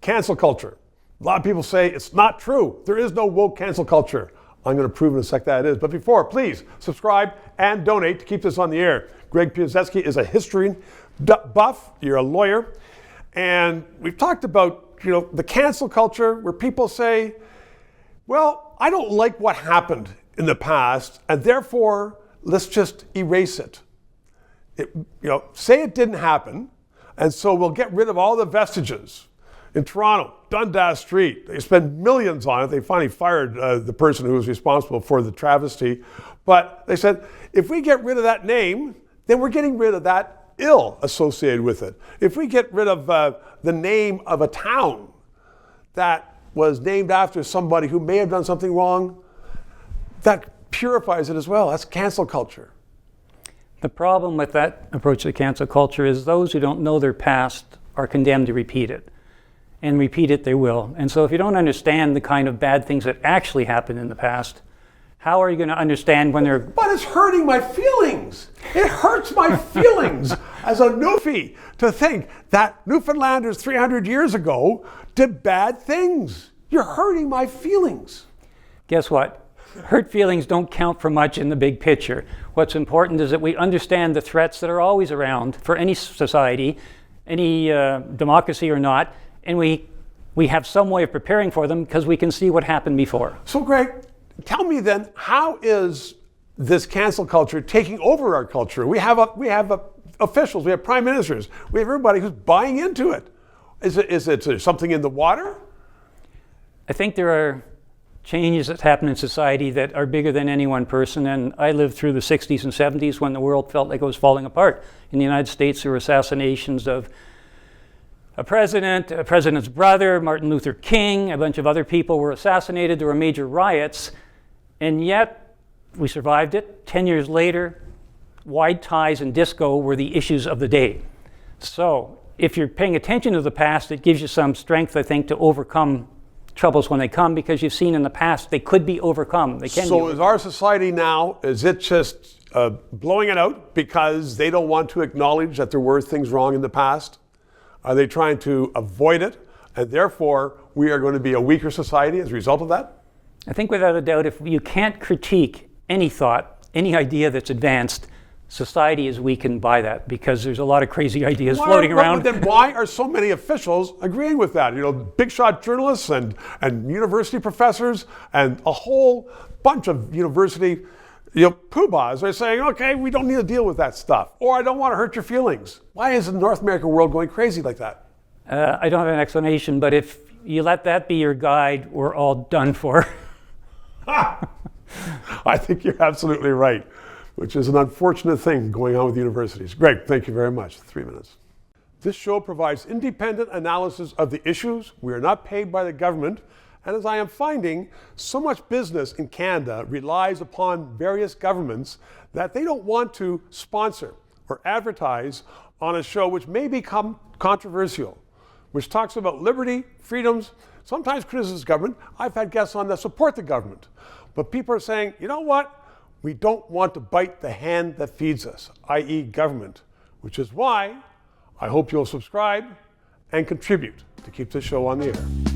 cancel culture. A lot of people say it's not true. There is no woke cancel culture. I'm going to prove in a sec that it is. But before, please subscribe and donate to keep this on the air. Greg Piasetzki is a history buff. You're a lawyer. And we've talked about, the cancel culture where people say, well, I don't like what happened in the past, and therefore, let's just erase it. Say it didn't happen, and so we'll get rid of all the vestiges. In Toronto, Dundas Street, they spent millions on it. They finally fired the person who was responsible for the travesty. But they said, if we get rid of that name, then we're getting rid of that ill associated with it. If we get rid of the name of a town that was named after somebody who may have done something wrong, that purifies it as well. That's cancel culture. The problem with that approach to cancel culture is those who don't know their past are condemned to repeat it. And repeat it they will. And so if you don't understand the kind of bad things that actually happened in the past, how are you going to understand when they're... But it's hurting my feelings. It hurts my feelings as a Newfie to think that Newfoundlanders 300 years ago did bad things. You're hurting my feelings. Guess what? Hurt feelings don't count for much in the big picture. What's important is that we understand the threats that are always around for any society, any democracy or not, and we have some way of preparing for them because we can see what happened before. So Greg, tell me then, how is this cancel culture taking over our culture? We have officials, we have prime ministers, we have everybody who's buying into it. Is it something in the water? I think there are changes that happen in society that are bigger than any one person, and I lived through the 60s and 70s when the world felt like it was falling apart. In the United States, there were assassinations of a president's brother, Martin Luther King, a bunch of other people were assassinated. There were major riots, and yet we survived it. 10 years later, wide ties and disco were the issues of the day. So if you're paying attention to the past, it gives you some strength, I think, to overcome troubles when they come, because you've seen in the past they could be overcome. They can be overcome. Is our society now, is it just blowing it out because they don't want to acknowledge that there were things wrong in the past? Are they trying to avoid it, and therefore we are going to be a weaker society as a result of that? I think without a doubt, if you can't critique any thought, any idea that's advanced, society is weakened by that, because there's a lot of crazy ideas floating around. Then why are so many officials agreeing with that? Big shot journalists and university professors and a whole bunch of university poobahs are saying, okay, we don't need to deal with that stuff, or I don't want to hurt your feelings. Why is the North American world going crazy like that? I don't have an explanation, but if you let that be your guide, we're all done for. I think you're absolutely right, which is an unfortunate thing going on with universities. Greg, thank you very much. 3 minutes. This show provides independent analysis of the issues. We are not paid by the government. And as I am finding, so much business in Canada relies upon various governments that they don't want to sponsor or advertise on a show which may become controversial, which talks about liberty, freedoms, sometimes criticizes government. I've had guests on that support the government. But people are saying, you know what? We don't want to bite the hand that feeds us, i.e. government, which is why I hope you'll subscribe and contribute to keep this show on the air.